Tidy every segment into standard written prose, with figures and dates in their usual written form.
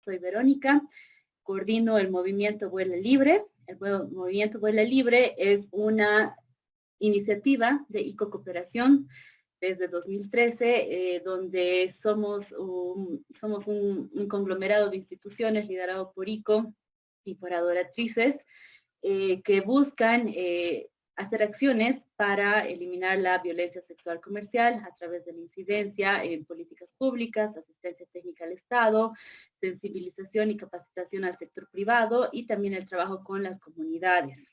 soy Verónica, coordino el movimiento Vuela Libre. El movimiento Vuela Libre es una iniciativa de ICO-Cooperación desde 2013, donde somos un conglomerado de instituciones liderado por ICO y por adoratrices que buscan hacer acciones para eliminar la violencia sexual comercial a través de la incidencia en políticas públicas, asistencia técnica al Estado, sensibilización y capacitación al sector privado y también el trabajo con las comunidades.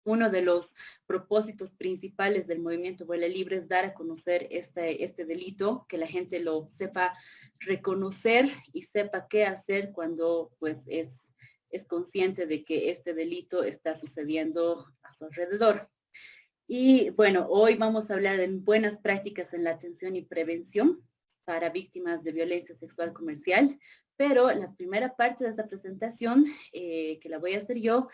Uno de los propósitos principales del movimiento Vuela Libre es dar a conocer este delito, que la gente lo sepa reconocer y sepa qué hacer cuando pues es consciente de que este delito está sucediendo a su alrededor. Y bueno, hoy vamos a hablar de buenas prácticas en la atención y prevención para víctimas de violencia sexual comercial, pero la primera parte de esta presentación, que la voy a hacer yo,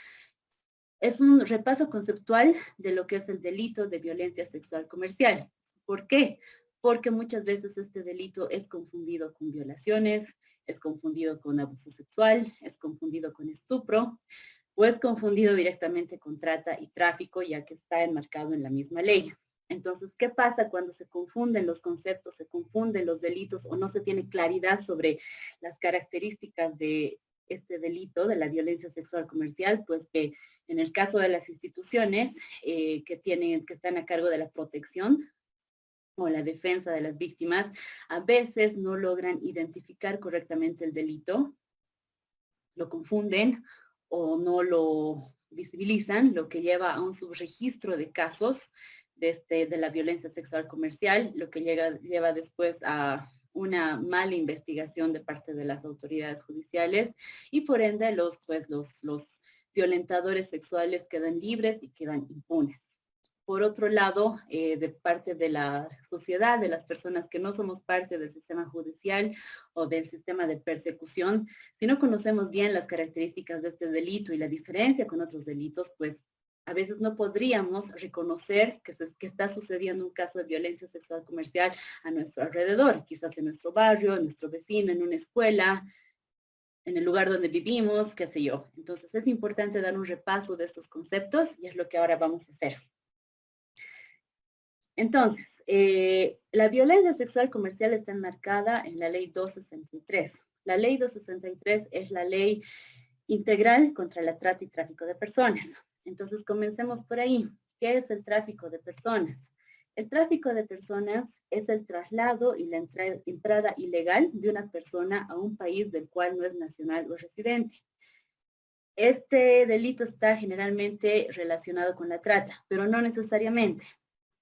es un repaso conceptual de lo que es el delito de violencia sexual comercial. ¿Por qué? Porque muchas veces este delito es confundido con violaciones, es confundido con abuso sexual, es confundido con estupro, o es confundido directamente con trata y tráfico, ya que está enmarcado en la misma ley. Entonces, ¿qué pasa cuando se confunden los conceptos, se confunden los delitos o no se tiene claridad sobre las características de este delito de la violencia sexual comercial? Pues que en el caso de las instituciones que están a cargo de la protección o la defensa de las víctimas, a veces no logran identificar correctamente el delito, lo confunden o no lo visibilizan, lo que lleva a un subregistro de casos de la violencia sexual comercial, lo que lleva después a una mala investigación de parte de las autoridades judiciales y por ende los violentadores sexuales quedan libres y quedan impunes. Por otro lado, de parte de la sociedad, de las personas que no somos parte del sistema judicial o del sistema de persecución, si no conocemos bien las características de este delito y la diferencia con otros delitos, pues a veces no podríamos reconocer que está sucediendo un caso de violencia sexual comercial a nuestro alrededor, quizás en nuestro barrio, en nuestro vecino, en una escuela, en el lugar donde vivimos, qué sé yo. Entonces es importante dar un repaso de estos conceptos y es lo que ahora vamos a hacer. Entonces, la violencia sexual comercial está enmarcada en la ley 263. La ley 263 es la ley integral contra la trata y tráfico de personas. Entonces, comencemos por ahí. ¿Qué es el tráfico de personas? El tráfico de personas es el traslado y la entrada ilegal de una persona a un país del cual no es nacional o residente. Este delito está generalmente relacionado con la trata, pero no necesariamente.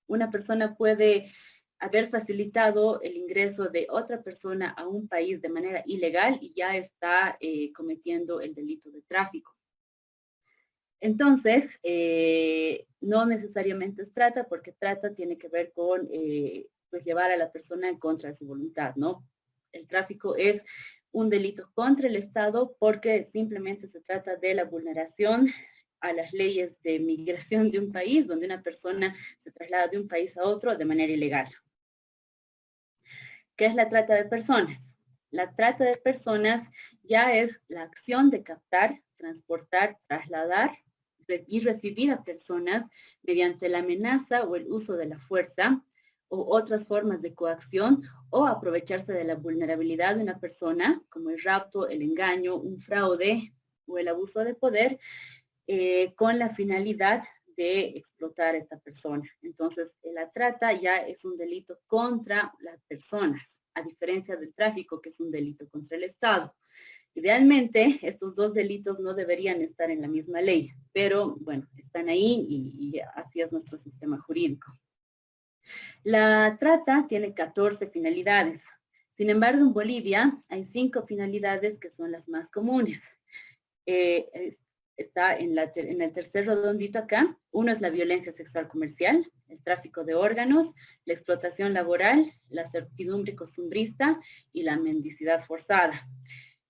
Una persona puede haber facilitado el ingreso de otra persona a un país de manera ilegal y ya está cometiendo el delito de tráfico. Entonces, no necesariamente es trata, porque trata tiene que ver con pues llevar a la persona en contra de su voluntad, ¿no? El tráfico es un delito contra el Estado porque simplemente se trata de la vulneración a las leyes de migración de un país, donde una persona se traslada de un país a otro de manera ilegal. ¿Qué es la trata de personas? La trata de personas ya es la acción de captar, transportar, trasladar y recibir a personas mediante la amenaza o el uso de la fuerza o otras formas de coacción o aprovecharse de la vulnerabilidad de una persona, como el rapto, el engaño, un fraude o el abuso de poder, con la finalidad de explotar a esta persona. Entonces, la trata ya es un delito contra las personas, a diferencia del tráfico, que es un delito contra el Estado. Idealmente, estos dos delitos no deberían estar en la misma ley, pero bueno, están ahí y así es nuestro sistema jurídico. La trata tiene 14 finalidades. Sin embargo, en Bolivia hay 5 finalidades que son las más comunes. Está en el tercer redondito acá. Uno es la violencia sexual comercial, el tráfico de órganos, la explotación laboral, la servidumbre costumbrista y la mendicidad forzada.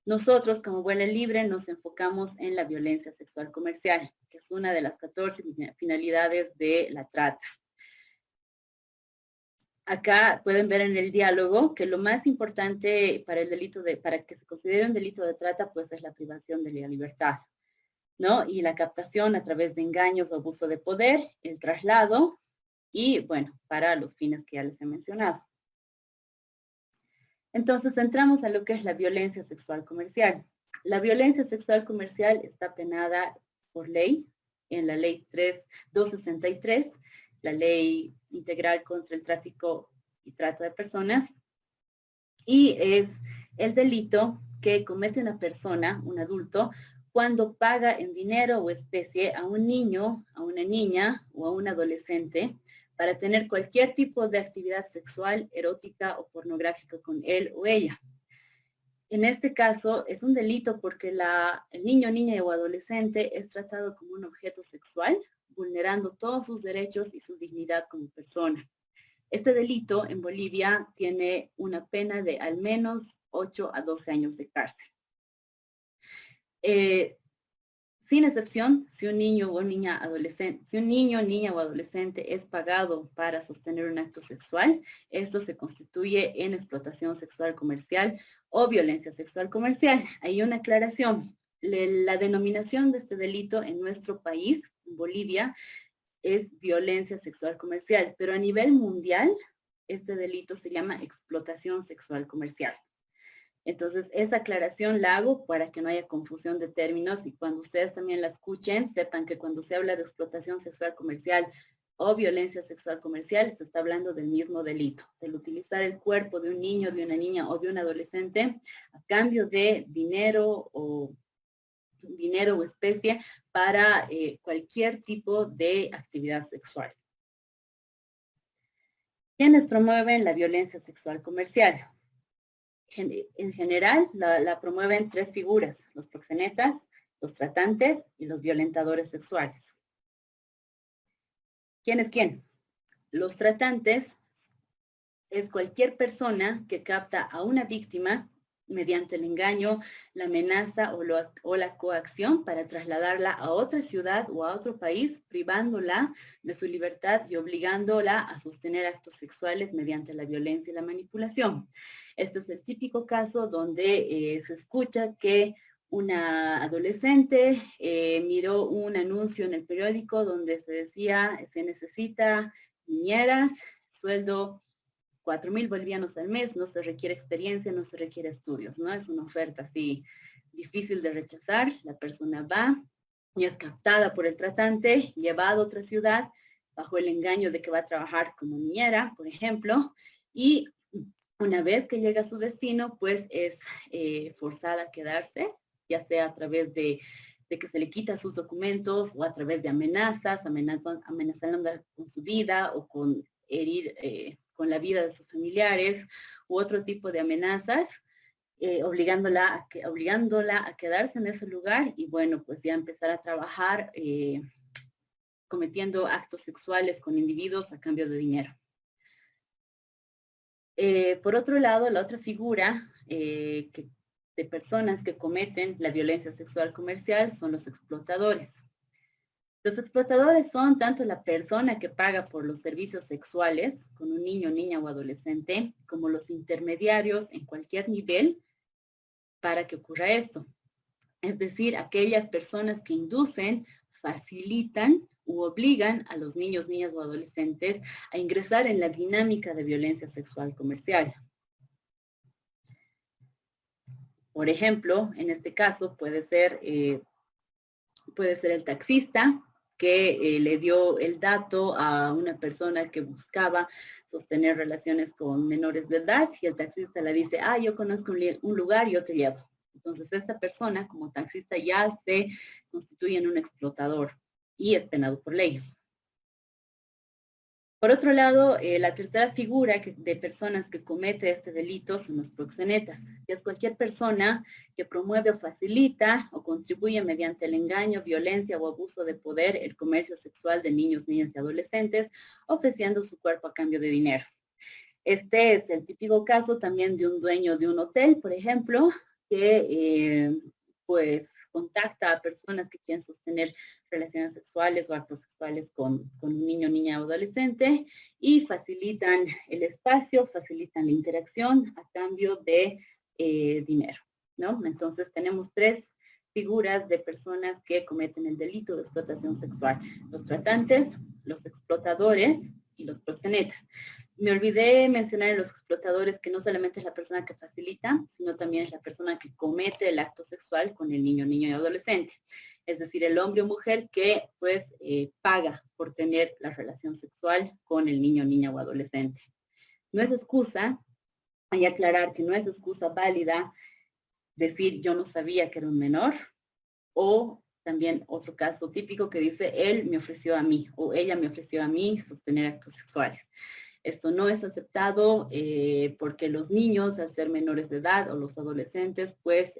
Nosotros, como Vuela Libre, nos enfocamos en la violencia sexual comercial, que es una de las 14 finalidades de la trata. acá pueden ver en el diálogo que lo más importante para el delito para que se considere un delito de trata, pues es la privación de la libertad, ¿no? Y la captación a través de engaños o abuso de poder, el traslado y, bueno, para los fines que ya les he mencionado. Entonces, entramos a lo que es la violencia sexual comercial. La violencia sexual comercial está penada por ley, en la ley 263, la ley integral contra el tráfico y trata de personas, y es el delito que comete una persona, un adulto, cuando paga en dinero o especie a un niño, a una niña o a un adolescente para tener cualquier tipo de actividad sexual, erótica o pornográfica con él o ella. En este caso es un delito porque el niño, niña o adolescente es tratado como un objeto sexual, vulnerando todos sus derechos y su dignidad como persona. Este delito en Bolivia tiene una pena de al menos 8 a 12 años de cárcel. Sin excepción, si un niño o niña adolescente, si un niño, niña o adolescente es pagado para sostener un acto sexual, esto se constituye en explotación sexual comercial o violencia sexual comercial. Hay una aclaración. La denominación de este delito en nuestro país, en Bolivia, es violencia sexual comercial, pero a nivel mundial, este delito se llama explotación sexual comercial. Entonces, esa aclaración la hago para que no haya confusión de términos y cuando ustedes también la escuchen, sepan que cuando se habla de explotación sexual comercial o violencia sexual comercial, se está hablando del mismo delito, del utilizar el cuerpo de un niño, de una niña o de un adolescente a cambio de dinero o especie para cualquier tipo de actividad sexual. ¿Quiénes promueven la violencia sexual comercial? En general, la promueven tres figuras: los proxenetas, los tratantes y los violentadores sexuales. ¿Quién es quién? Los tratantes es cualquier persona que capta a una víctima mediante el engaño, la amenaza o la coacción para trasladarla a otra ciudad o a otro país, privándola de su libertad y obligándola a sostener actos sexuales mediante la violencia y la manipulación. Este es el típico caso donde se escucha que una adolescente miró un anuncio en el periódico donde se decía se necesita niñeras, sueldo 4,000 bolivianos al mes, no se requiere experiencia, no se requiere estudios, ¿no? Es una oferta así difícil de rechazar. La persona va y es captada por el tratante, llevada a otra ciudad bajo el engaño de que va a trabajar como niñera, por ejemplo, y una vez que llega a su destino, pues es forzada a quedarse, ya sea a través de que se le quita sus documentos o a través de amenazándola con su vida o con herir con la vida de sus familiares u otro tipo de amenazas, obligándola a quedarse en ese lugar y bueno, pues ya empezar a trabajar cometiendo actos sexuales con individuos a cambio de dinero. Por otro lado, la otra figura de personas que cometen la violencia sexual comercial son los explotadores. Los explotadores son tanto la persona que paga por los servicios sexuales con un niño, niña o adolescente, como los intermediarios en cualquier nivel para que ocurra esto. Es decir, aquellas personas que inducen, facilitan u obligan a los niños, niñas o adolescentes a ingresar en la dinámica de violencia sexual comercial. Por ejemplo, en este caso puede ser el taxista que le dio el dato a una persona que buscaba sostener relaciones con menores de edad y el taxista le dice, yo conozco un lugar, yo te llevo. Entonces esta persona como taxista ya se constituye en un explotador y es penado por ley. Por otro lado, la tercera figura de personas que comete este delito son los proxenetas, que es cualquier persona que promueve o facilita o contribuye mediante el engaño, violencia o abuso de poder el comercio sexual de niños, niñas y adolescentes, ofreciendo su cuerpo a cambio de dinero. Este es el típico caso también de un dueño de un hotel, por ejemplo, que pues contacta a personas que quieren sostener relaciones sexuales o actos sexuales con un niño, niña o adolescente y facilitan el espacio, facilitan la interacción a cambio de dinero, ¿no? Entonces tenemos tres figuras de personas que cometen el delito de explotación sexual: los tratantes, los explotadores y los proxenetas. Me olvidé mencionar en los explotadores que no solamente es la persona que facilita, sino también es la persona que comete el acto sexual con el niño, niña y adolescente. Es decir, el hombre o mujer que pues paga por tener la relación sexual con el niño, niña o adolescente. No es excusa, hay que aclarar que no es excusa válida decir yo no sabía que era un menor, o también otro caso típico que dice él me ofreció a mí o ella me ofreció a mí sostener actos sexuales. Esto no es aceptado porque los niños, al ser menores de edad, o los adolescentes, pues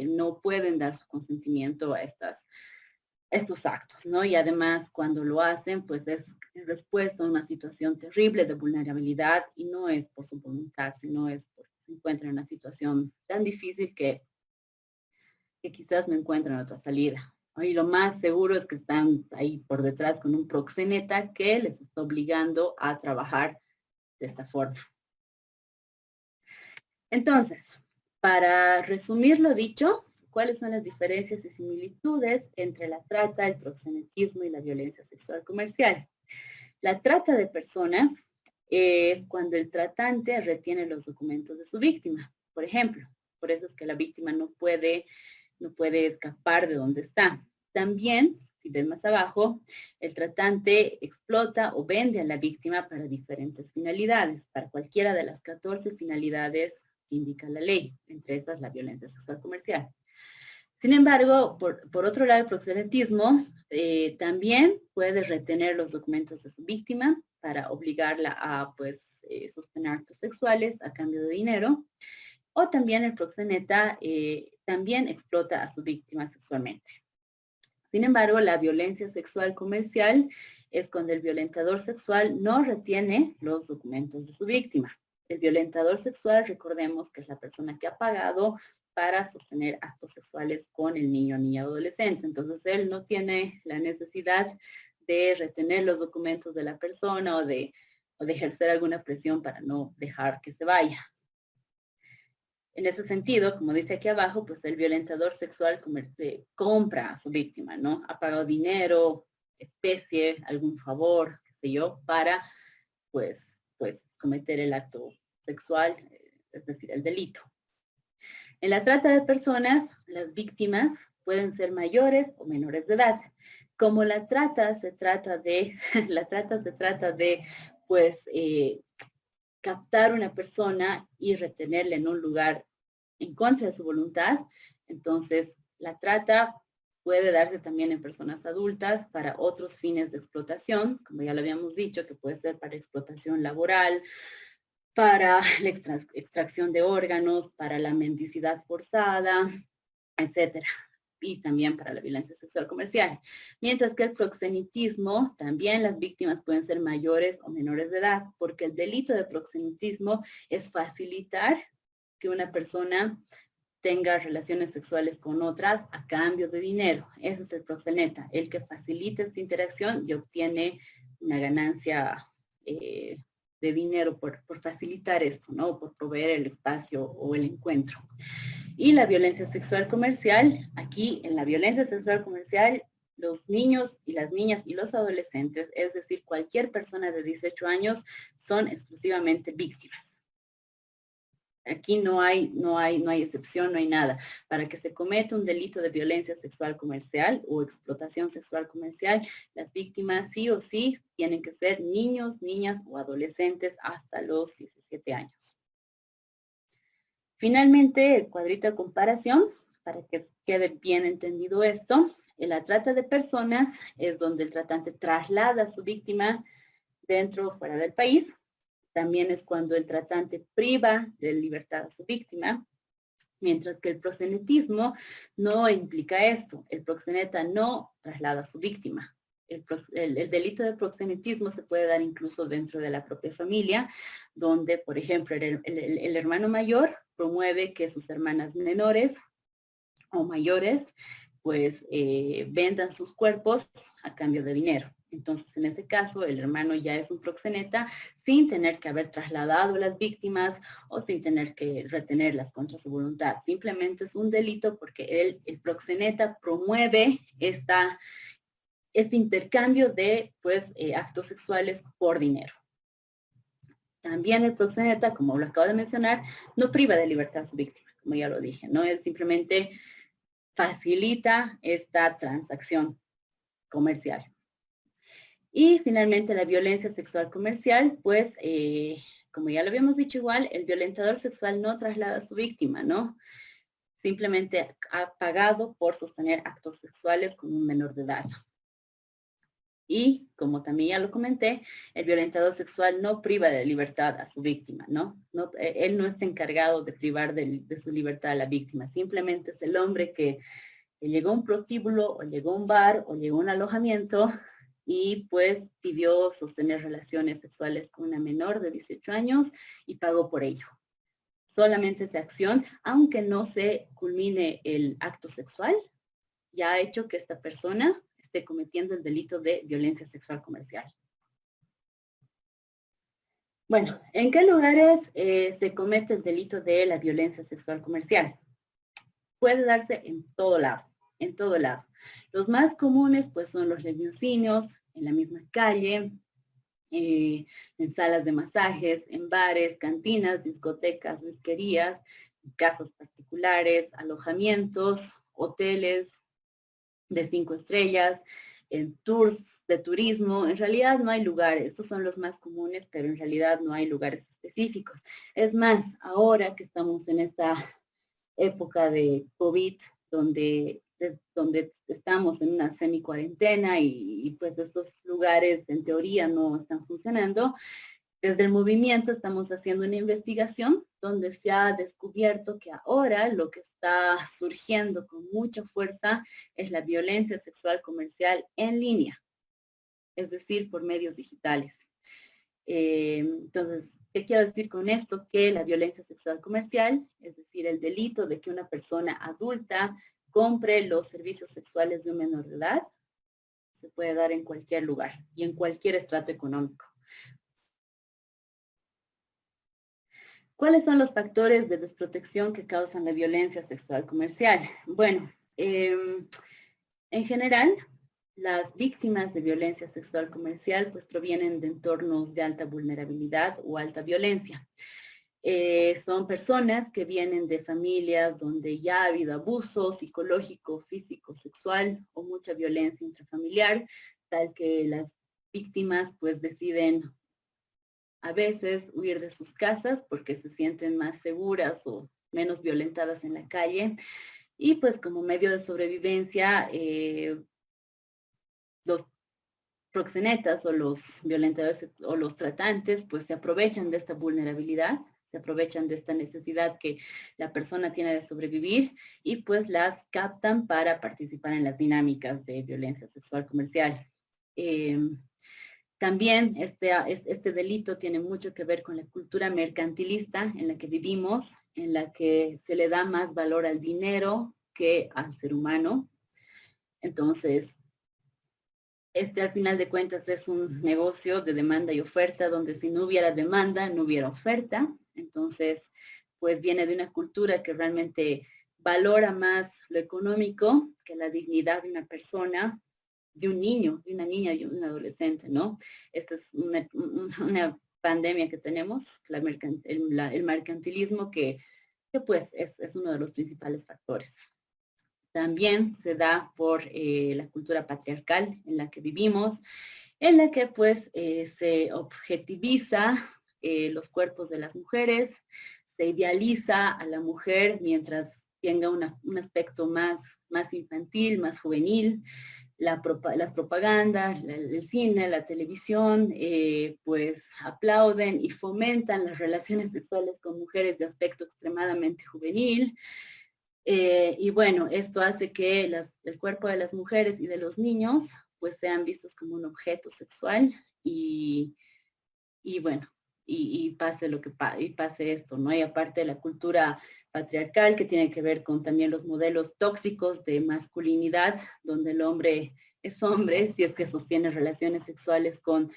no pueden dar su consentimiento a estos actos, ¿no? Y además, cuando lo hacen, pues es en respuesta a una situación terrible de vulnerabilidad y no es por su voluntad, sino es porque se encuentran en una situación tan difícil que quizás no encuentran otra salida. Y lo más seguro es que están ahí por detrás con un proxeneta que les está obligando a trabajar de esta forma. Entonces, para resumir lo dicho, ¿cuáles son las diferencias y similitudes entre la trata, el proxenetismo y la violencia sexual comercial? La trata de personas es cuando el tratante retiene los documentos de su víctima, por ejemplo. Por eso es que la víctima no puede escapar de donde está. También, si ves más abajo, el tratante explota o vende a la víctima para diferentes finalidades, para cualquiera de las 14 finalidades que indica la ley, entre esas la violencia sexual comercial. Sin embargo, por otro lado, el proxenetismo también puede retener los documentos de su víctima para obligarla a sostener actos sexuales a cambio de dinero. O también el proxeneta también explota a su víctima sexualmente. Sin embargo, la violencia sexual comercial es cuando el violentador sexual no retiene los documentos de su víctima. El violentador sexual, recordemos que es la persona que ha pagado para sostener actos sexuales con el niño, niña o adolescente. Entonces, él no tiene la necesidad de retener los documentos de la persona o de ejercer alguna presión para no dejar que se vaya. En ese sentido, como dice aquí abajo, pues el violentador sexual compra a su víctima, ¿no? Ha pagado dinero, especie, algún favor, qué sé yo, para, pues cometer el acto sexual, es decir, el delito. En la trata de personas, las víctimas pueden ser mayores o menores de edad. Como la trata se trata de, pues, captar una persona y retenerla en un lugar en contra de su voluntad, entonces la trata puede darse también en personas adultas para otros fines de explotación, como ya lo habíamos dicho, que puede ser para explotación laboral, para la extracción de órganos, para la mendicidad forzada, etcétera. Y también para la violencia sexual comercial. Mientras que el proxenetismo, también las víctimas pueden ser mayores o menores de edad, porque el delito de proxenetismo es facilitar que una persona tenga relaciones sexuales con otras a cambio de dinero. Ese es el proxeneta, el que facilita esta interacción y obtiene una ganancia de dinero por facilitar esto, ¿no? Por proveer el espacio o el encuentro. Y la violencia sexual comercial, aquí en la violencia sexual comercial, los niños y las niñas y los adolescentes, es decir, cualquier persona de 18 años, son exclusivamente víctimas. Aquí no hay excepción, no hay nada. Para que se cometa un delito de violencia sexual comercial o explotación sexual comercial, las víctimas sí o sí tienen que ser niños, niñas o adolescentes hasta los 17 años. Finalmente, el cuadrito de comparación, para que quede bien entendido esto, en la trata de personas es donde el tratante traslada a su víctima dentro o fuera del país. También es cuando el tratante priva de libertad a su víctima, mientras que el proxenetismo no implica esto. El proxeneta no traslada a su víctima. El delito de proxenetismo se puede dar incluso dentro de la propia familia, donde, por ejemplo, el hermano mayor promueve que sus hermanas menores o mayores pues vendan sus cuerpos a cambio de dinero. Entonces, en ese caso, el hermano ya es un proxeneta sin tener que haber trasladado a las víctimas o sin tener que retenerlas contra su voluntad. Simplemente es un delito porque el proxeneta promueve este intercambio de pues, actos sexuales por dinero. También el proxeneta, como lo acabo de mencionar, no priva de libertad a su víctima, como ya lo dije, ¿no? Él simplemente facilita esta transacción comercial. Y finalmente la violencia sexual comercial, pues, como ya lo habíamos dicho igual, el violentador sexual no traslada a su víctima, ¿no? Simplemente ha pagado por sostener actos sexuales con un menor de edad. Y, como también ya lo comenté, el violentador sexual no priva de libertad a su víctima, ¿no? Él no está encargado de privar de su libertad a la víctima, simplemente es el hombre que llegó a un prostíbulo, o llegó a un bar, o llegó a un alojamiento, y pues pidió sostener relaciones sexuales con una menor de 18 años y pagó por ello. Solamente esa acción, aunque no se culmine el acto sexual, ya ha hecho que esta persona esté cometiendo el delito de violencia sexual comercial. Bueno, ¿en qué lugares se comete el delito de la violencia sexual comercial? Puede darse en todo lado, en todo lado. Los más comunes pues son los levioncinios, en la misma calle, en salas de masajes, en bares, cantinas, discotecas, whiskerías, casas particulares, alojamientos, hoteles de 5 estrellas, en tours de turismo. En realidad no hay lugares, estos son los más comunes, pero en realidad no hay lugares específicos. Es más, ahora que estamos en esta época de COVID, donde estamos en una semi-cuarentena y pues estos lugares en teoría no están funcionando, desde el movimiento estamos haciendo una investigación donde se ha descubierto que ahora lo que está surgiendo con mucha fuerza es la violencia sexual comercial en línea, es decir, por medios digitales. Entonces, ¿qué quiero decir con esto? Que la violencia sexual comercial, es decir, el delito de que una persona adulta compre los servicios sexuales de un menor de edad, se puede dar en cualquier lugar y en cualquier estrato económico. ¿Cuáles son los factores de desprotección que causan la violencia sexual comercial? Bueno, en general, las víctimas de violencia sexual comercial pues provienen de entornos de alta vulnerabilidad o alta violencia. Son personas que vienen de familias donde ya ha habido abuso psicológico, físico, sexual o mucha violencia intrafamiliar, tal que las víctimas pues deciden a veces huir de sus casas porque se sienten más seguras o menos violentadas en la calle. Y pues como medio de sobrevivencia, los proxenetas o los violentadores o los tratantes pues se aprovechan de esta vulnerabilidad, se aprovechan de esta necesidad que la persona tiene de sobrevivir y pues las captan para participar en las dinámicas de violencia sexual comercial. También este delito tiene mucho que ver con la cultura mercantilista en la que vivimos, en la que se le da más valor al dinero que al ser humano. Entonces, al final de cuentas es un negocio de demanda y oferta, donde si no hubiera demanda, no hubiera oferta. Entonces, pues viene de una cultura que realmente valora más lo económico que la dignidad de una persona, de un niño, de una niña y un adolescente, ¿no? Esta es una pandemia que tenemos, el mercantilismo que pues es uno de los principales factores. También se da por la cultura patriarcal en la que vivimos, en la que pues se objetiviza los cuerpos de las mujeres, se idealiza a la mujer mientras tenga un aspecto más infantil, más juvenil. Las propagandas, el cine, la televisión, pues aplauden y fomentan las relaciones sexuales con mujeres de aspecto extremadamente juvenil. Y bueno, esto hace que el cuerpo de las mujeres y de los niños pues sean vistos como un objeto sexual y bueno, y pase lo que y pase esto, ¿no? Y aparte de la cultura patriarcal que tiene que ver con también los modelos tóxicos de masculinidad, donde el hombre es hombre, si es que sostiene relaciones sexuales con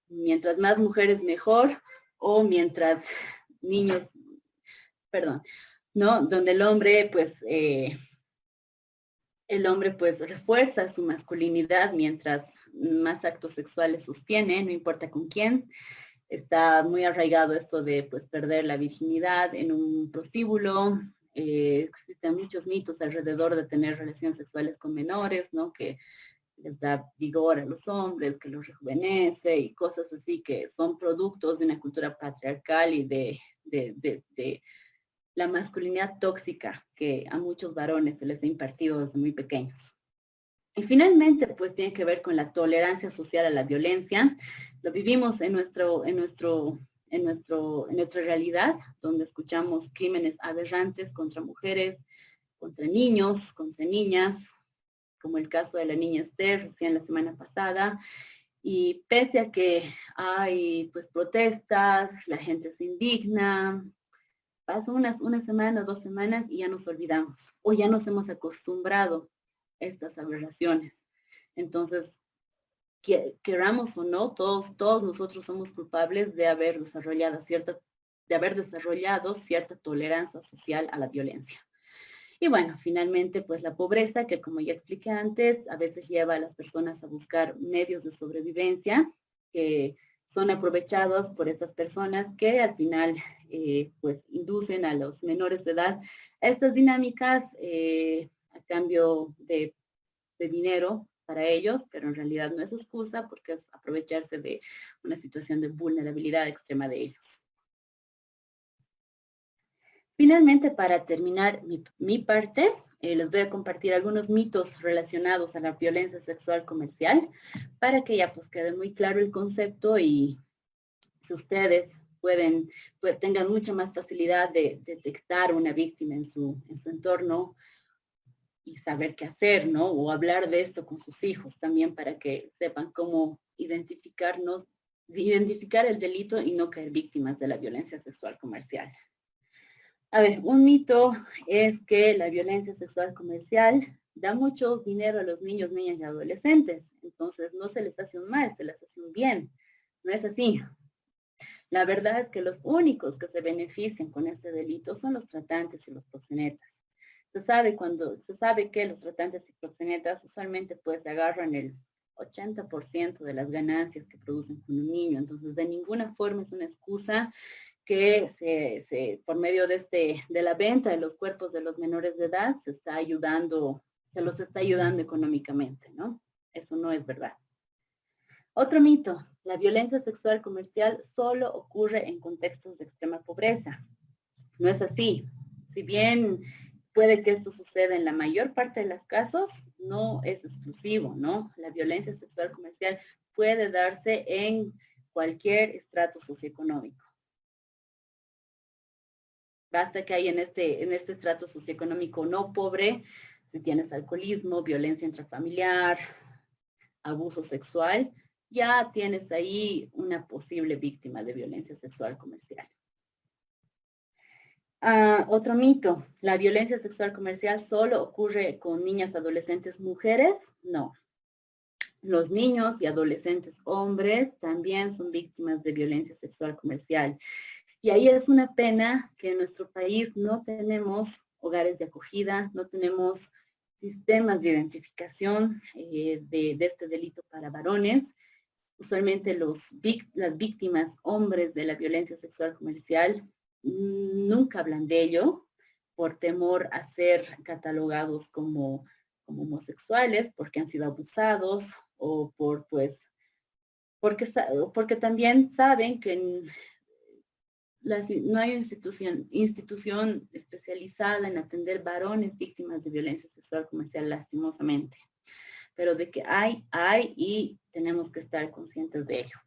mientras más mujeres mejor, o mientras niños, perdón, ¿no? Donde el hombre pues refuerza su masculinidad mientras más actos sexuales sostiene, no importa con quién. Está muy arraigado esto de pues perder la virginidad en un prostíbulo. Existen muchos mitos alrededor de tener relaciones sexuales con menores, ¿no? Que les da vigor a los hombres, que los rejuvenece y cosas así que son productos de una cultura patriarcal y de la masculinidad tóxica que a muchos varones se les ha impartido desde muy pequeños. Y finalmente, pues tiene que ver con la tolerancia social a la violencia. Lo vivimos en nuestra realidad, donde escuchamos crímenes aberrantes contra mujeres, contra niños, contra niñas, como el caso de la niña Esther, recién la semana pasada. Y pese a que hay pues protestas, la gente se indigna, pasa una semana o 2 semanas y ya nos olvidamos, o ya nos hemos acostumbrado a estas aberraciones. Entonces, queramos o no, todos nosotros somos culpables de haber desarrollado cierta tolerancia social a la violencia. Y bueno, finalmente, pues la pobreza, que como ya expliqué antes, a veces lleva a las personas a buscar medios de sobrevivencia que son aprovechados por estas personas que al final, pues, inducen a los menores de edad a estas dinámicas a cambio de dinero para ellos, pero en realidad no es excusa porque es aprovecharse de una situación de vulnerabilidad extrema de ellos. Finalmente, para terminar mi parte, les voy a compartir algunos mitos relacionados a la violencia sexual comercial para que ya pues quede muy claro el concepto y si ustedes tengan mucha más facilidad de detectar una víctima en su entorno y saber qué hacer, ¿no? O hablar de esto con sus hijos también para que sepan cómo identificar el delito y no caer víctimas de la violencia sexual comercial. A ver, un mito es que la violencia sexual comercial da mucho dinero a los niños, niñas y adolescentes. Entonces, no se les hace un mal, se les hace un bien. No es así. La verdad es que los únicos que se benefician con este delito son los tratantes y los proxenetas. Se sabe que los tratantes y proxenetas usualmente pues agarran el 80% de las ganancias que producen con un niño. Entonces, de ninguna forma es una excusa que por medio de la venta de los cuerpos de los menores de edad se los está ayudando económicamente, ¿no? Eso no es verdad. Otro mito, la violencia sexual comercial solo ocurre en contextos de extrema pobreza. No es así. Si bien puede que esto suceda en la mayor parte de los casos, no es exclusivo, ¿no? La violencia sexual comercial puede darse en cualquier estrato socioeconómico. Basta que hay en este estrato socioeconómico no pobre, si tienes alcoholismo, violencia intrafamiliar, abuso sexual, ya tienes ahí una posible víctima de violencia sexual comercial. Otro mito, ¿la violencia sexual comercial solo ocurre con niñas, adolescentes, mujeres? No. Los niños y adolescentes hombres también son víctimas de violencia sexual comercial. Y ahí es una pena que en nuestro país no tenemos hogares de acogida, no tenemos sistemas de identificación de este delito para varones. Usualmente las víctimas hombres de la violencia sexual comercial nunca hablan de ello por temor a ser catalogados como homosexuales, porque han sido abusados o porque también saben que no hay institución especializada en atender varones víctimas de violencia sexual comercial, lastimosamente. Pero de que hay y tenemos que estar conscientes de ello.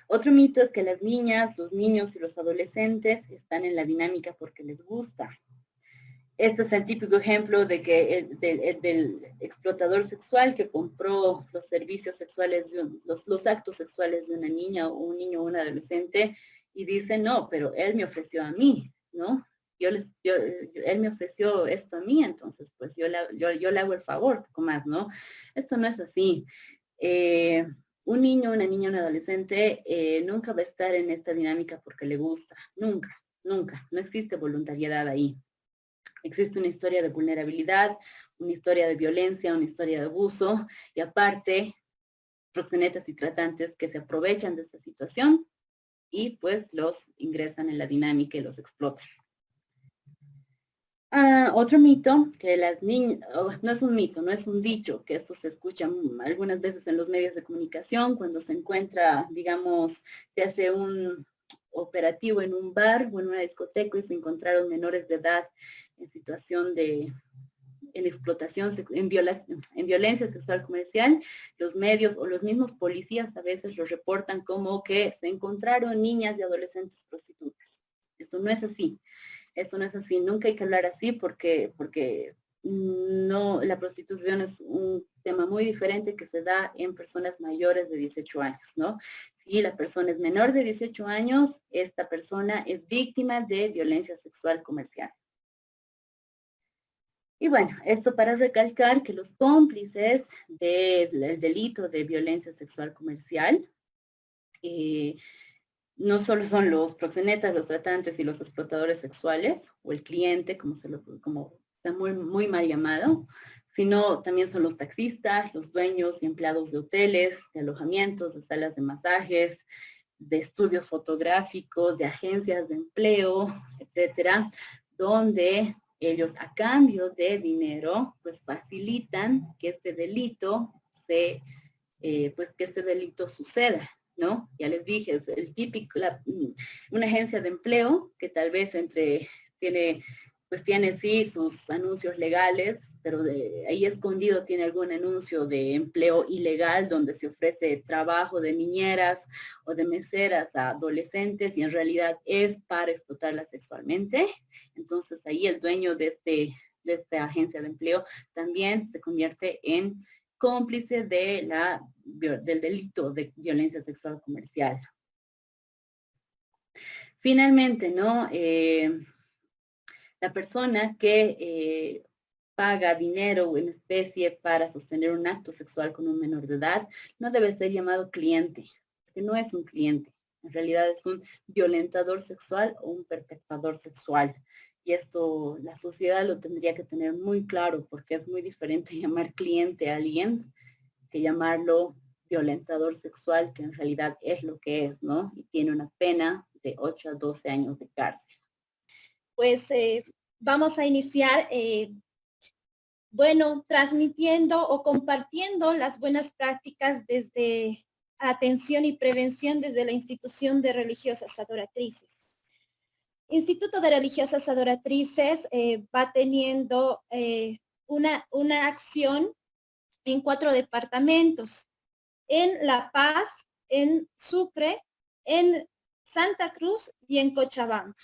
Otro mito es que las niñas, los niños y los adolescentes están en la dinámica porque les gusta. Este es el típico ejemplo de que del explotador sexual que compró los servicios sexuales, los actos sexuales de una niña o un niño o un adolescente y dice, no, pero él me ofreció a mí, ¿no? Él me ofreció esto a mí, entonces pues yo le hago el favor, poco más, ¿no? Esto no es así. Un niño, una niña, un adolescente nunca va a estar en esta dinámica porque le gusta, nunca, nunca, no existe voluntariedad ahí. Existe una historia de vulnerabilidad, una historia de violencia, una historia de abuso, y aparte, proxenetas y tratantes que se aprovechan de esta situación y pues los ingresan en la dinámica y los explotan. Otro mito, que las niñas, no es un mito, no es un dicho, que esto se escucha algunas veces en los medios de comunicación, cuando se encuentra, digamos, se hace un operativo en un bar o en una discoteca y se encontraron menores de edad en situación en explotación, en violencia sexual comercial, los medios o los mismos policías a veces los reportan como que se encontraron niñas y adolescentes prostitutas. Esto no es así. Esto no es así, nunca hay que hablar así porque no, la prostitución es un tema muy diferente que se da en personas mayores de 18 años, ¿no? Si la persona es menor de 18 años, esta persona es víctima de violencia sexual comercial. Y bueno, esto para recalcar que los cómplices del delito de violencia sexual comercial no solo son los proxenetas, los tratantes y los explotadores sexuales, o el cliente, como está muy mal llamado, sino también son los taxistas, los dueños y empleados de hoteles, de alojamientos, de salas de masajes, de estudios fotográficos, de agencias de empleo, etcétera, donde ellos a cambio de dinero, pues facilitan que este delito que este delito suceda, ¿no? Ya les dije, es el típico, una agencia de empleo que tal vez tiene sí sus anuncios legales, pero ahí escondido tiene algún anuncio de empleo ilegal donde se ofrece trabajo de niñeras o de meseras a adolescentes y en realidad es para explotarlas sexualmente. Entonces ahí el dueño de esta agencia de empleo también se convierte en cómplice del delito de violencia sexual comercial. Finalmente, ¿no? La persona que paga dinero en especie para sostener un acto sexual con un menor de edad no debe ser llamado cliente, porque no es un cliente. En realidad es un violentador sexual o un perpetrador sexual. Y esto la sociedad lo tendría que tener muy claro porque es muy diferente llamar cliente a alguien que llamarlo violentador sexual, que en realidad es lo que es, ¿no? Y tiene una pena de 8 a 12 años de cárcel. Pues vamos a iniciar, transmitiendo o compartiendo las buenas prácticas desde atención y prevención desde la institución de religiosas adoratrices. Instituto de Religiosas Adoratrices va teniendo una acción en 4 departamentos, en La Paz, en Sucre, en Santa Cruz y en Cochabamba.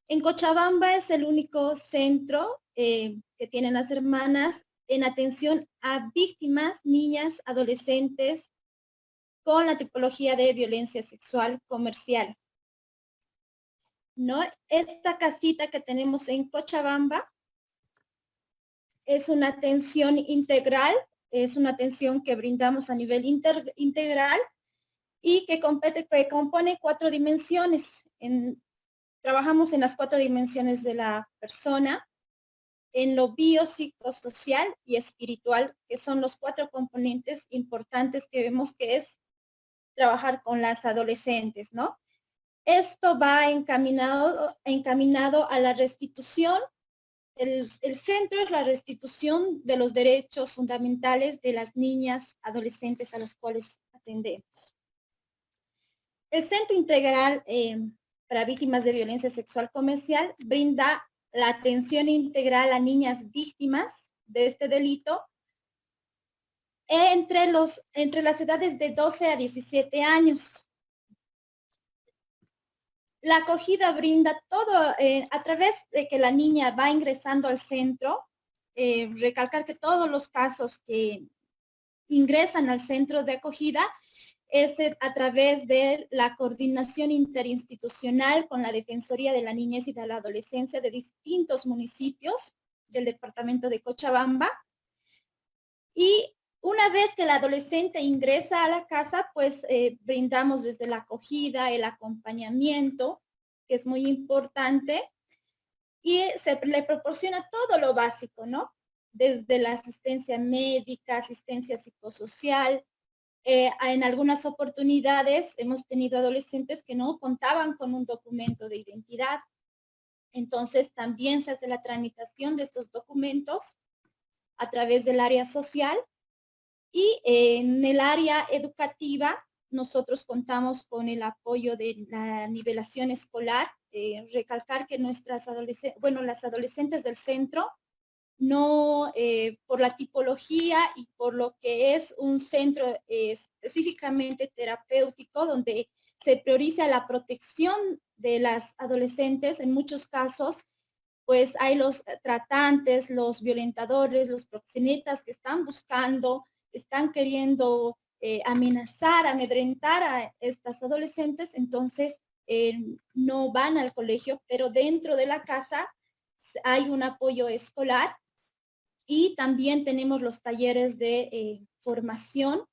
En Cochabamba es el único centro que tienen las hermanas en atención a víctimas, niñas, adolescentes con la tipología de violencia sexual comercial. ¿No? Esta casita que tenemos en Cochabamba es una atención integral, es una atención que brindamos a nivel integral y que compone 4 dimensiones. Trabajamos en las 4 dimensiones de la persona, en lo biopsicosocial y espiritual, que son los 4 componentes importantes que vemos que es trabajar con las adolescentes, ¿no? Esto va encaminado a la restitución. El centro es la restitución de los derechos fundamentales de las niñas, adolescentes a las cuales atendemos. El Centro Integral para Víctimas de Violencia Sexual Comercial brinda la atención integral a niñas víctimas de este delito entre las edades de 12 a 17 años. La acogida brinda todo a través de que la niña va ingresando al centro. Recalcar que todos los casos que ingresan al centro de acogida es a través de la coordinación interinstitucional con la Defensoría de la Niñez y de la Adolescencia de distintos municipios del departamento de Cochabamba. Y una vez que el adolescente ingresa a la casa, pues brindamos desde la acogida, el acompañamiento, que es muy importante, y se le proporciona todo lo básico, ¿no? Desde la asistencia médica, asistencia psicosocial. En algunas oportunidades hemos tenido adolescentes que no contaban con un documento de identidad. Entonces también se hace la tramitación de estos documentos a través del área social. Y en el área educativa, nosotros contamos con el apoyo de la nivelación escolar. Recalcar que las adolescentes del centro, no por la tipología y por lo que es un centro específicamente terapéutico, donde se prioriza la protección de las adolescentes. En muchos casos, pues hay los tratantes, los violentadores, los proxenetas que están queriendo amenazar, amedrentar a estas adolescentes. Entonces no van al colegio, pero dentro de la casa hay un apoyo escolar. Y también tenemos los talleres de formación,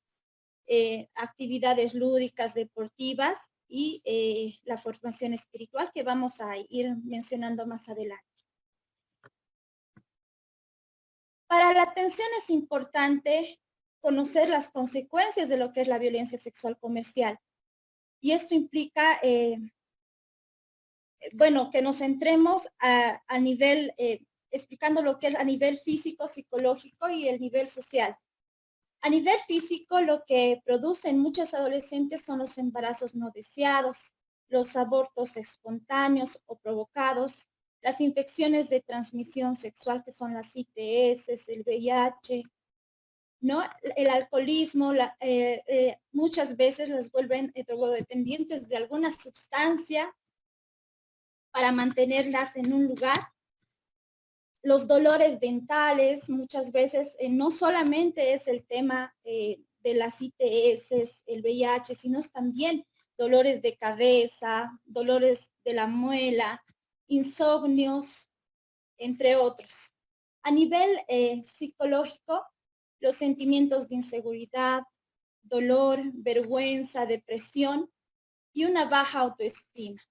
actividades lúdicas, deportivas y la formación espiritual, que vamos a ir mencionando más adelante. Para la atención es importante conocer las consecuencias de lo que es la violencia sexual comercial. Y esto implica, que nos centremos a nivel, explicando lo que es a nivel físico, psicológico y el nivel social. A nivel físico, lo que producen muchas adolescentes son los embarazos no deseados, los abortos espontáneos o provocados, las infecciones de transmisión sexual, que son las ITS, el VIH, ¿no? El alcoholismo, muchas veces las vuelven drogodependientes de alguna sustancia para mantenerlas en un lugar. Los dolores dentales, muchas veces no solamente es el tema de las ITS, el VIH, sino también dolores de cabeza, dolores de la muela, insomnios, entre otros. A nivel psicológico, los sentimientos de inseguridad, dolor, vergüenza, depresión y una baja autoestima.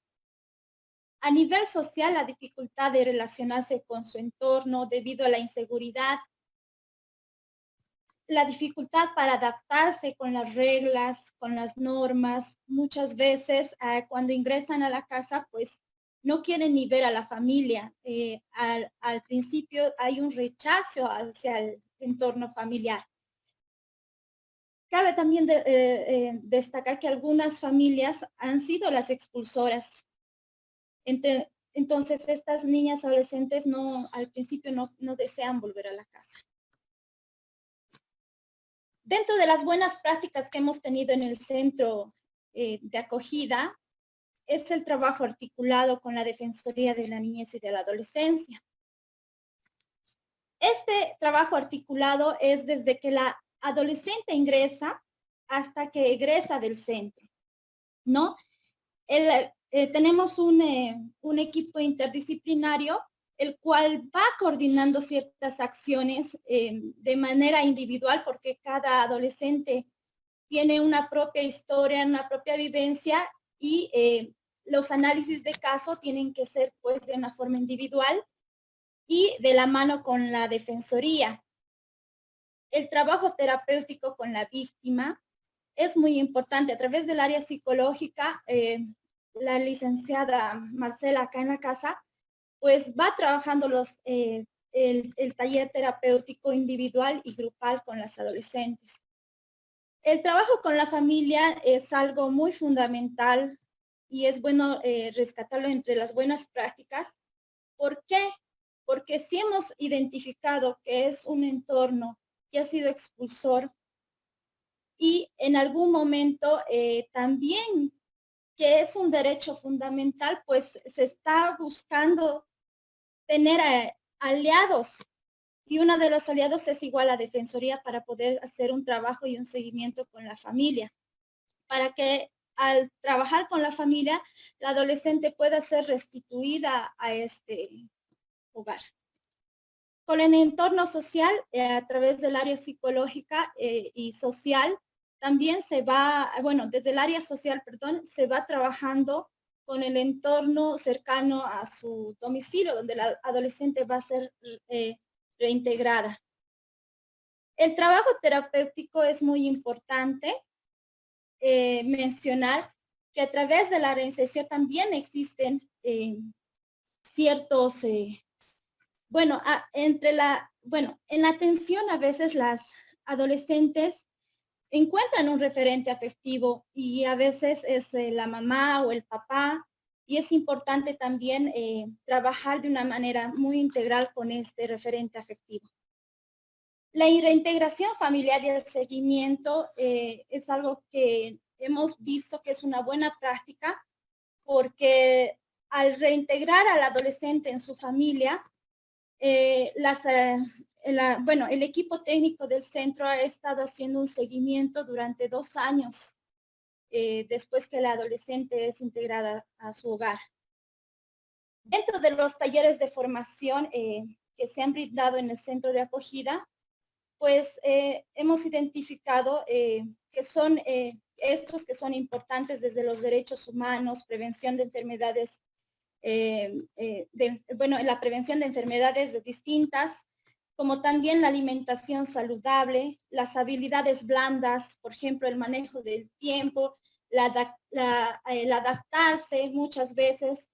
A nivel social, la dificultad de relacionarse con su entorno debido a la inseguridad, la dificultad para adaptarse con las reglas, con las normas. Muchas veces cuando ingresan a la casa, pues no quieren ni ver a la familia. Al principio hay un rechazo hacia el entorno familiar. Cabe también destacar que algunas familias han sido las expulsoras. Entonces, estas niñas adolescentes al principio no desean volver a la casa. Dentro de las buenas prácticas que hemos tenido en el centro de acogida, es el trabajo articulado con la Defensoría de la Niñez y de la Adolescencia. Este trabajo articulado es desde que la adolescente ingresa hasta que egresa del centro, ¿no? Tenemos un equipo interdisciplinario, el cual va coordinando ciertas acciones de manera individual, porque cada adolescente tiene una propia historia, una propia vivencia, y los análisis de caso tienen que ser pues de una forma individual y de la mano con la defensoría. El trabajo terapéutico con la víctima es muy importante. A través del área psicológica, la licenciada Marcela acá en la casa, pues va trabajando el taller terapéutico individual y grupal con las adolescentes. El trabajo con la familia es algo muy fundamental y es bueno rescatarlo entre las buenas prácticas. ¿Por qué? Porque si hemos identificado que es un entorno que ha sido expulsor y en algún momento también que es un derecho fundamental, pues se está buscando tener aliados, y uno de los aliados es igual la Defensoría para poder hacer un trabajo y un seguimiento con la familia, para que al trabajar con la familia, la adolescente pueda ser restituida a este hogar. Con el entorno social, a través del área psicológica y social, también se va, bueno, desde el área social, perdón, se va trabajando con el entorno cercano a su domicilio, donde la adolescente va a ser reintegrada. El trabajo terapéutico es muy importante mencionar que a través de la reinserción también existen ciertos, en la atención a veces las adolescentes encuentran un referente afectivo y a veces es la mamá o el papá, y es importante también trabajar de una manera muy integral con este referente afectivo. La reintegración familiar y el seguimiento es algo que hemos visto que es una buena práctica, porque al reintegrar al adolescente en su familia, el equipo técnico del centro ha estado haciendo un seguimiento durante 2 años después que la adolescente es integrada a su hogar. Dentro de los talleres de formación que se han brindado en el centro de acogida, pues hemos identificado que son estos que son importantes desde los derechos humanos, prevención de enfermedades, la prevención de enfermedades distintas, como también la alimentación saludable, las habilidades blandas, por ejemplo, el manejo del tiempo, el adaptarse muchas veces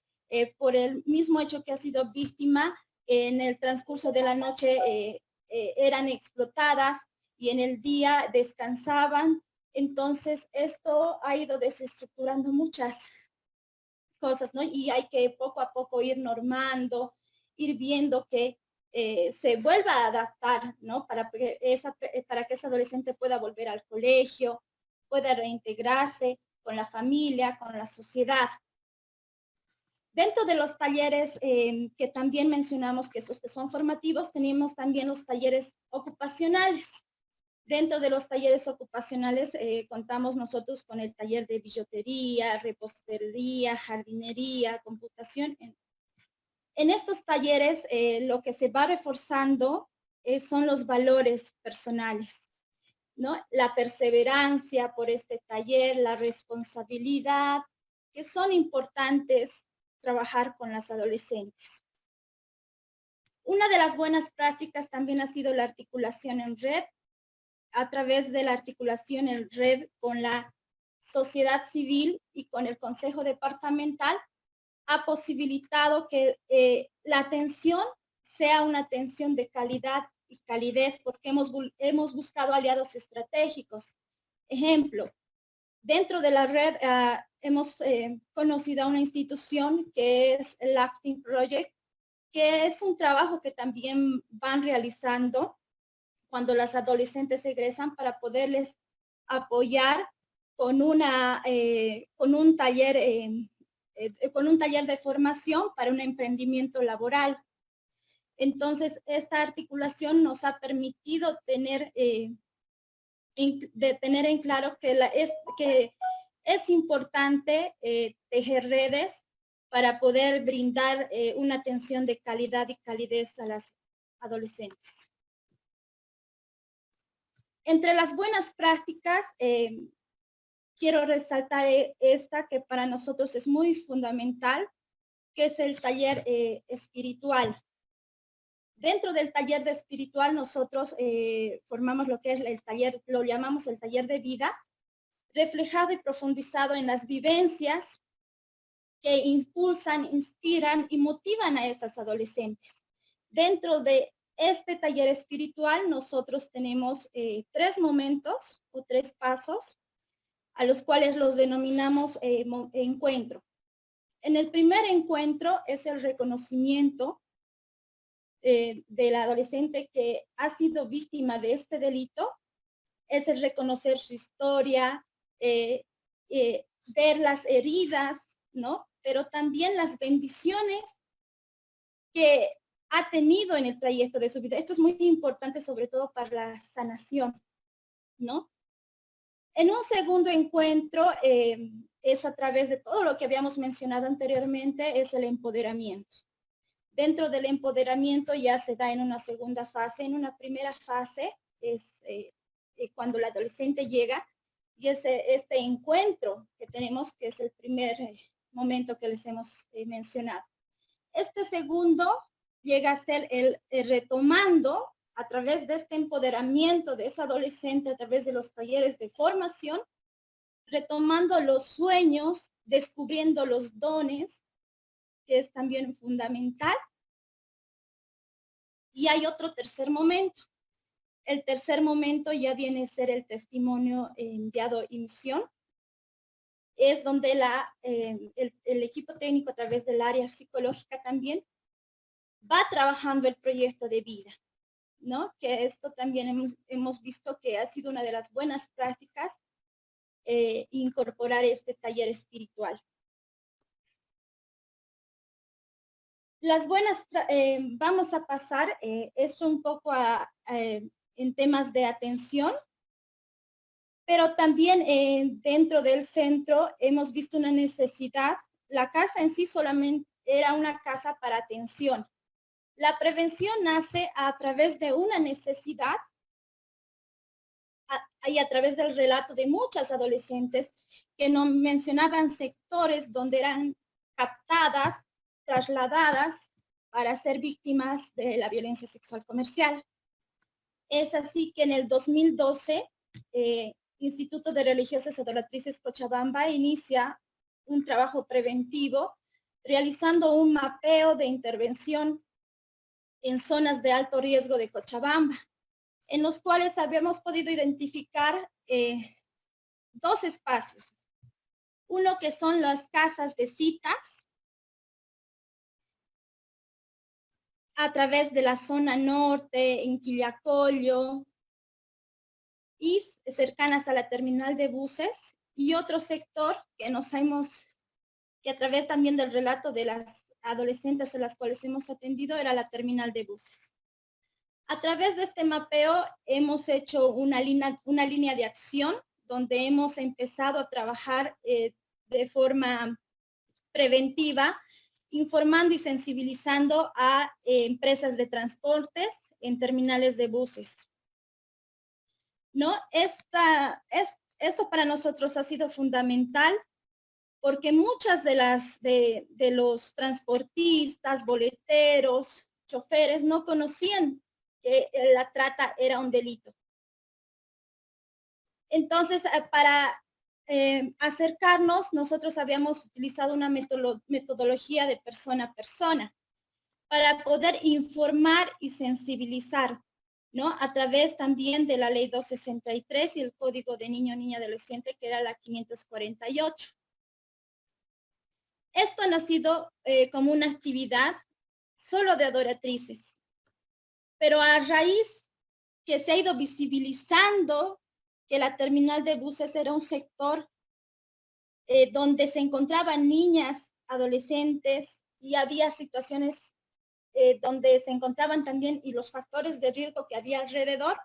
por el mismo hecho que ha sido víctima en el transcurso de la noche. Eran explotadas y en el día descansaban. Entonces, esto ha ido desestructurando muchas cosas, ¿no? Y hay que poco a poco ir normando, ir viendo que se vuelva a adaptar, ¿no? Para que esa adolescente pueda volver al colegio, pueda reintegrarse con la familia, con la sociedad. Dentro de los talleres que también mencionamos, que estos que son formativos, tenemos también los talleres ocupacionales. Dentro de los talleres ocupacionales contamos nosotros con el taller de billutería, repostería, jardinería, computación. En estos talleres lo que se va reforzando son los valores personales, ¿no? La perseverancia por este taller, la responsabilidad, que son importantes trabajar con las adolescentes. Una de las buenas prácticas también ha sido la articulación en red. A través de la articulación en red con la sociedad civil y con el Consejo Departamental, ha posibilitado que la atención sea una atención de calidad y calidez, porque hemos buscado aliados estratégicos. Ejemplo, dentro de la red hemos conocido a una institución que es el Acting Project, que es un trabajo que también van realizando cuando las adolescentes egresan para poderles apoyar con un taller de formación para un emprendimiento laboral. Entonces, esta articulación nos ha permitido tener en claro que es importante tejer redes para poder brindar una atención de calidad y calidez a las adolescentes. Entre las buenas prácticas, quiero resaltar esta que para nosotros es muy fundamental, que es el taller espiritual. Dentro del taller de espiritual nosotros formamos lo que es el taller, lo llamamos el taller de vida, reflejado y profundizado en las vivencias que impulsan, inspiran y motivan a esas adolescentes. Dentro de este taller espiritual nosotros tenemos 3 momentos o 3 pasos a los cuales los denominamos encuentro. En el primer encuentro es el reconocimiento del adolescente que ha sido víctima de este delito, es el reconocer su historia, ver las heridas, ¿no? Pero también las bendiciones que ha tenido en el trayecto de su vida. Esto es muy importante, sobre todo para la sanación, ¿no? En un segundo encuentro, es a través de todo lo que habíamos mencionado anteriormente, es el empoderamiento. Dentro del empoderamiento ya se da en una segunda fase. En una primera fase es cuando la adolescente llega y es este encuentro que tenemos, que es el primer momento que les hemos mencionado. Este segundo llega a ser el retomando a través de este empoderamiento de esa adolescente, a través de los talleres de formación, retomando los sueños, descubriendo los dones, que es también fundamental. Y hay otro tercer momento. El tercer momento ya viene a ser el testimonio enviado y misión. Es donde el equipo técnico, a través del área psicológica también, va trabajando el proyecto de vida, ¿no? Que esto también hemos visto que ha sido una de las buenas prácticas, incorporar este taller espiritual. Las buenas, vamos a pasar esto un poco en temas de atención, pero también dentro del centro hemos visto una necesidad. La casa en sí solamente era una casa para atención. La prevención nace a través de una necesidad y a través del relato de muchas adolescentes que nos mencionaban sectores donde eran captadas, trasladadas para ser víctimas de la violencia sexual comercial. Es así que en el 2012, Instituto de Religiosas Adoratrices Cochabamba inicia un trabajo preventivo realizando un mapeo de intervención en zonas de alto riesgo de Cochabamba, en los cuales habíamos podido identificar dos espacios. Uno que son las casas de citas, a través de la zona norte, en Quillacollo, y cercanas a la terminal de buses, y otro sector que a través también del relato de las adolescentes a las cuales hemos atendido, era la terminal de buses. A través de este mapeo hemos hecho una línea de acción donde hemos empezado a trabajar de forma preventiva, informando y sensibilizando a empresas de transportes en terminales de buses. ¿No? Eso para nosotros ha sido fundamental porque muchas de los transportistas, boleteros, choferes no conocían que la trata era un delito. Entonces, para acercarnos, nosotros habíamos utilizado una metodología de persona a persona para poder informar y sensibilizar, ¿no? A través también de la ley 263 y el Código de Niño, Niña, Adolescente, que era la 548. Esto ha nacido como una actividad solo de adoratrices, pero a raíz que se ha ido visibilizando que la terminal de buses era un sector donde se encontraban niñas, adolescentes, y había situaciones donde se encontraban también y los factores de riesgo que había alrededor,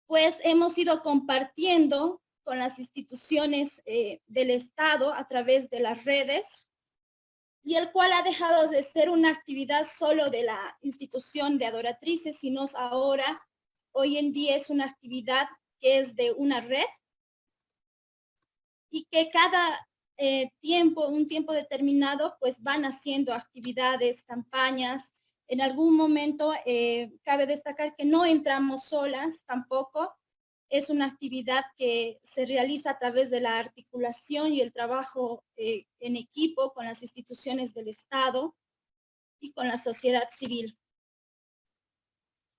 pues hemos ido compartiendo con las instituciones del Estado a través de las redes, y el cual ha dejado de ser una actividad solo de la institución de adoratrices, sino ahora, hoy en día es una actividad que es de una red y que cada un tiempo determinado, pues van haciendo actividades, campañas. En algún momento cabe destacar que no entramos solas tampoco. Es una actividad que se realiza a través de la articulación y el trabajo en equipo con las instituciones del Estado y con la sociedad civil.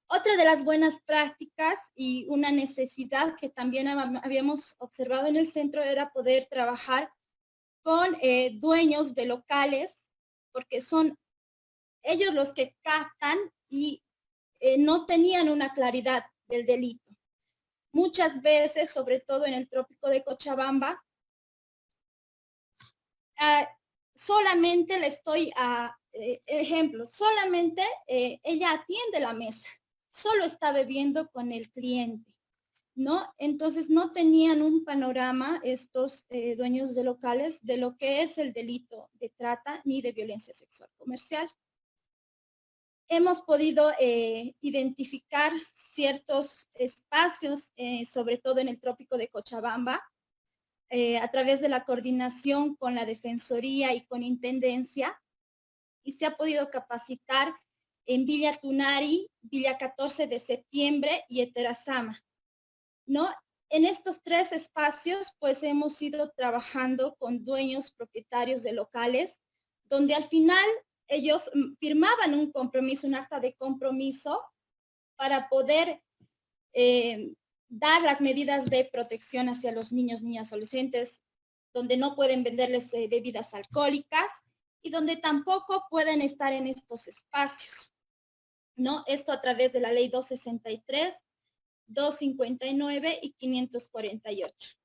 Otra de las buenas prácticas y una necesidad que también habíamos observado en el centro era poder trabajar con dueños de locales, porque son ellos los que captan y no tenían una claridad del delito. Muchas veces, sobre todo en el trópico de Cochabamba, solamente le estoy ejemplo, solamente ella atiende la mesa, solo está bebiendo con el cliente, ¿no? Entonces no tenían un panorama estos dueños de locales de lo que es el delito de trata ni de violencia sexual comercial. Hemos podido identificar ciertos espacios, sobre todo en el trópico de Cochabamba, a través de la coordinación con la Defensoría y con Intendencia, y se ha podido capacitar en Villa Tunari, Villa 14 de Septiembre y Eterazama, ¿no? En estos tres espacios, pues hemos ido trabajando con dueños propietarios de locales, donde al final ellos firmaban un compromiso, un acta de compromiso para poder dar las medidas de protección hacia los niños, niñas, adolescentes, donde no pueden venderles bebidas alcohólicas y donde tampoco pueden estar en estos espacios, ¿no? Esto a través de la ley 263, 259 y 548.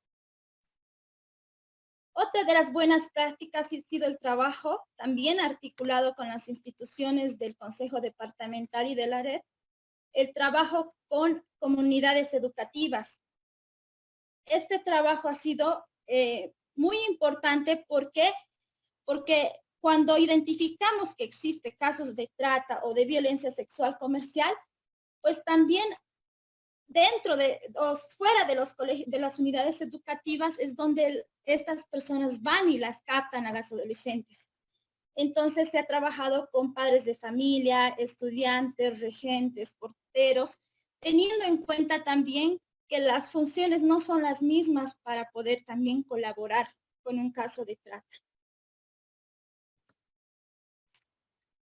Otra de las buenas prácticas ha sido el trabajo, también articulado con las instituciones del Consejo Departamental y de la red, el trabajo con comunidades educativas. Este trabajo ha sido muy importante porque cuando identificamos que existe casos de trata o de violencia sexual comercial, pues también dentro de o fuera de los colegios, de las unidades educativas es donde estas personas van y las captan a las adolescentes. Entonces se ha trabajado con padres de familia, estudiantes, regentes, porteros, teniendo en cuenta también que las funciones no son las mismas para poder también colaborar con un caso de trata.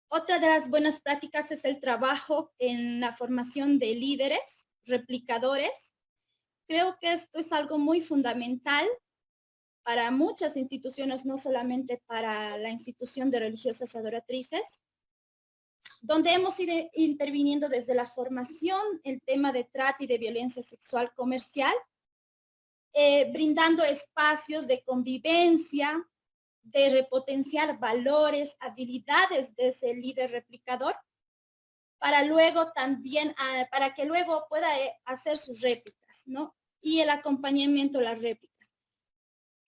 Otra de las buenas prácticas es el trabajo en la formación de líderes, replicadores. Creo que esto es algo muy fundamental para muchas instituciones, no solamente para la institución de religiosas adoratrices, donde hemos ido interviniendo desde la formación, el tema de trata y de violencia sexual comercial, brindando espacios de convivencia, de repotenciar valores, habilidades de ese líder replicador, para luego también, para que luego pueda hacer sus réplicas, ¿no? Y el acompañamiento a las réplicas.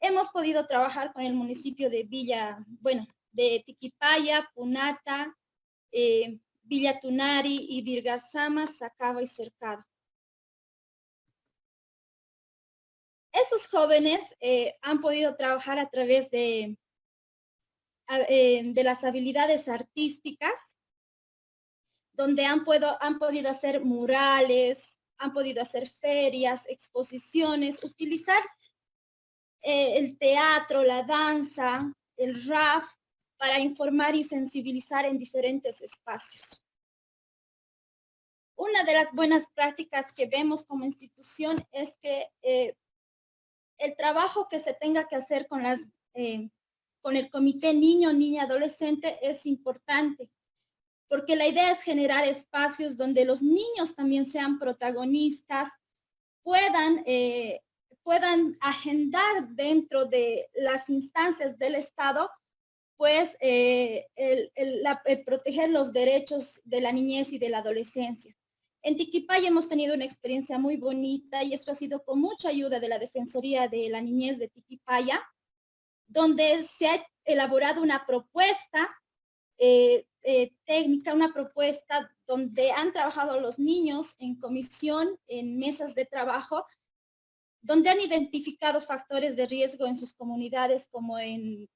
Hemos podido trabajar con el municipio de de Tiquipaya, Punata, Villa Tunari y Virgasama, Sacaba y Cercado. Esos jóvenes han podido trabajar a través de las habilidades artísticas, donde han podido hacer murales, han podido hacer ferias, exposiciones, utilizar el teatro, la danza, el rap, para informar y sensibilizar en diferentes espacios. Una de las buenas prácticas que vemos como institución es que el trabajo que se tenga que hacer con el comité niño, niña, adolescente es importante, porque la idea es generar espacios donde los niños también sean protagonistas, puedan agendar dentro de las instancias del Estado, pues proteger los derechos de la niñez y de la adolescencia. En Tiquipaya hemos tenido una experiencia muy bonita y esto ha sido con mucha ayuda de la Defensoría de la Niñez de Tiquipaya, donde se ha elaborado una propuesta técnica, una propuesta donde han trabajado los niños en comisión, en mesas de trabajo, donde han identificado factores de riesgo en sus comunidades como en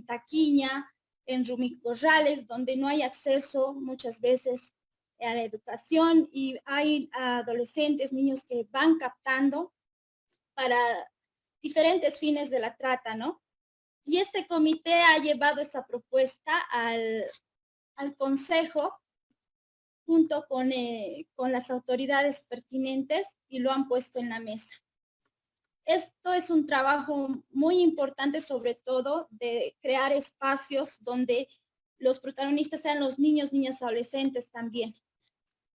Taquiña, en Rumicorrales, donde no hay acceso muchas veces a la educación y hay adolescentes, niños que van captando para diferentes fines de la trata, ¿no? Y este comité ha llevado esa propuesta al consejo junto con las autoridades pertinentes y lo han puesto en la mesa. Esto es un trabajo muy importante, sobre todo de crear espacios donde los protagonistas sean los niños, niñas, adolescentes también.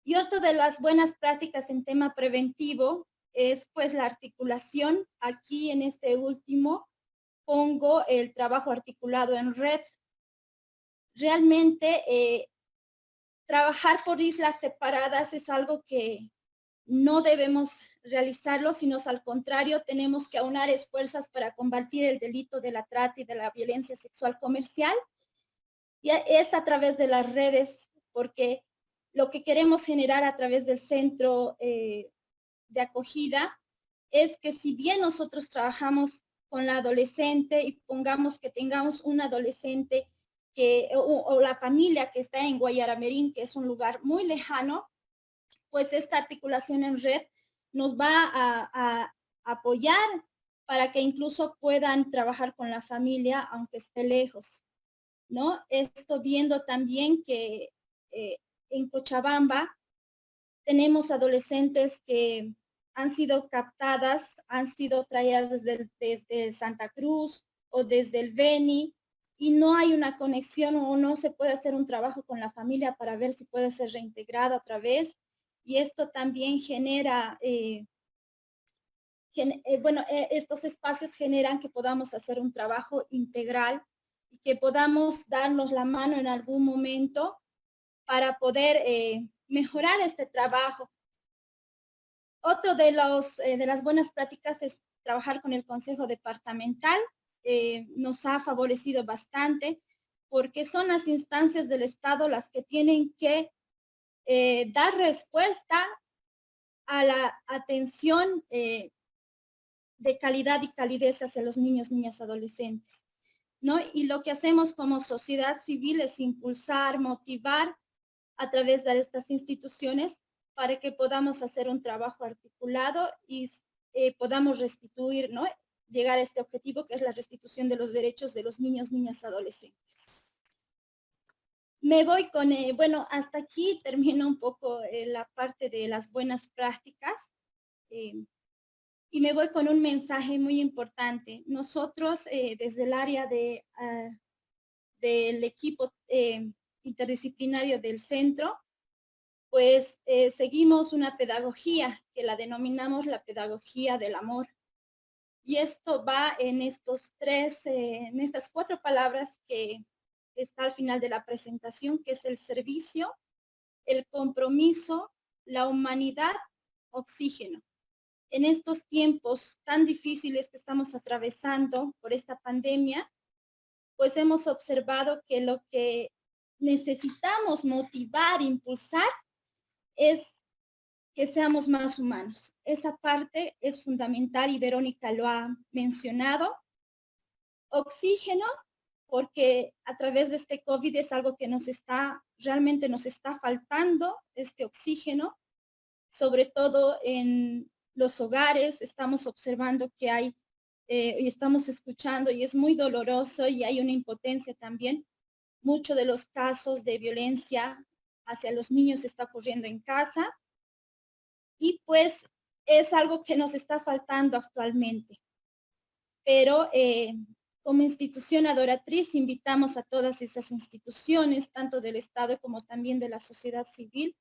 Y otra de las buenas prácticas en tema preventivo es pues la articulación aquí en este último pongo el trabajo articulado en red. Realmente trabajar por islas separadas es algo que no debemos realizarlo, sino al contrario, tenemos que aunar esfuerzos para combatir el delito de la trata y de la violencia sexual comercial. Y es a través de las redes, porque lo que queremos generar a través del centro de acogida es que si bien nosotros trabajamos con la adolescente y pongamos que tengamos un adolescente o la familia que está en Guayaramerín, que es un lugar muy lejano, pues esta articulación en red nos va a apoyar para que incluso puedan trabajar con la familia aunque esté lejos, ¿no? Esto viendo también que en Cochabamba tenemos adolescentes que han sido captadas, han sido traídas desde Santa Cruz o desde el Beni, y no hay una conexión o no se puede hacer un trabajo con la familia para ver si puede ser reintegrada otra vez. Y esto también genera, estos espacios generan que podamos hacer un trabajo integral y que podamos darnos la mano en algún momento para poder mejorar este trabajo. Otro de las buenas prácticas es trabajar con el Consejo Departamental. Nos ha favorecido bastante porque son las instancias del Estado las que tienen que dar respuesta a la atención de calidad y calidez hacia los niños, niñas, adolescentes, ¿no? Y lo que hacemos como sociedad civil es impulsar, motivar a través de estas instituciones para que podamos hacer un trabajo articulado y podamos restituir, ¿no? Llegar a este objetivo que es la restitución de los derechos de los niños, niñas, adolescentes. Me voy con, hasta aquí termino un poco la parte de las buenas prácticas y me voy con un mensaje muy importante. Nosotros desde el área del equipo interdisciplinario del centro, pues seguimos una pedagogía que la denominamos la pedagogía del amor. Y esto va en en estas 4 palabras que está al final de la presentación, que es el servicio, el compromiso, la humanidad, oxígeno. En estos tiempos tan difíciles que estamos atravesando por esta pandemia, pues hemos observado que lo que necesitamos motivar, impulsar, es que seamos más humanos. Esa parte es fundamental y Verónica lo ha mencionado. Oxígeno, porque a través de este COVID es algo que realmente nos está faltando, este oxígeno, sobre todo en los hogares. Estamos observando que hay, y estamos escuchando, y es muy doloroso, y hay una impotencia también. Muchos de los casos de violencia hacia los niños está ocurriendo en casa, y pues es algo que nos está faltando actualmente. Pero como institución adoratriz invitamos a todas esas instituciones, tanto del Estado como también de la sociedad civil,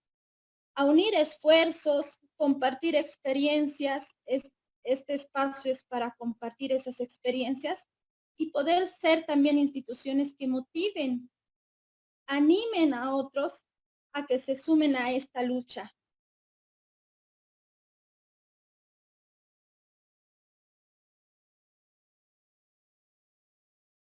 a unir esfuerzos, compartir experiencias. Este espacio es para compartir esas experiencias y poder ser también instituciones que motiven, animen a otros a que se sumen a esta lucha.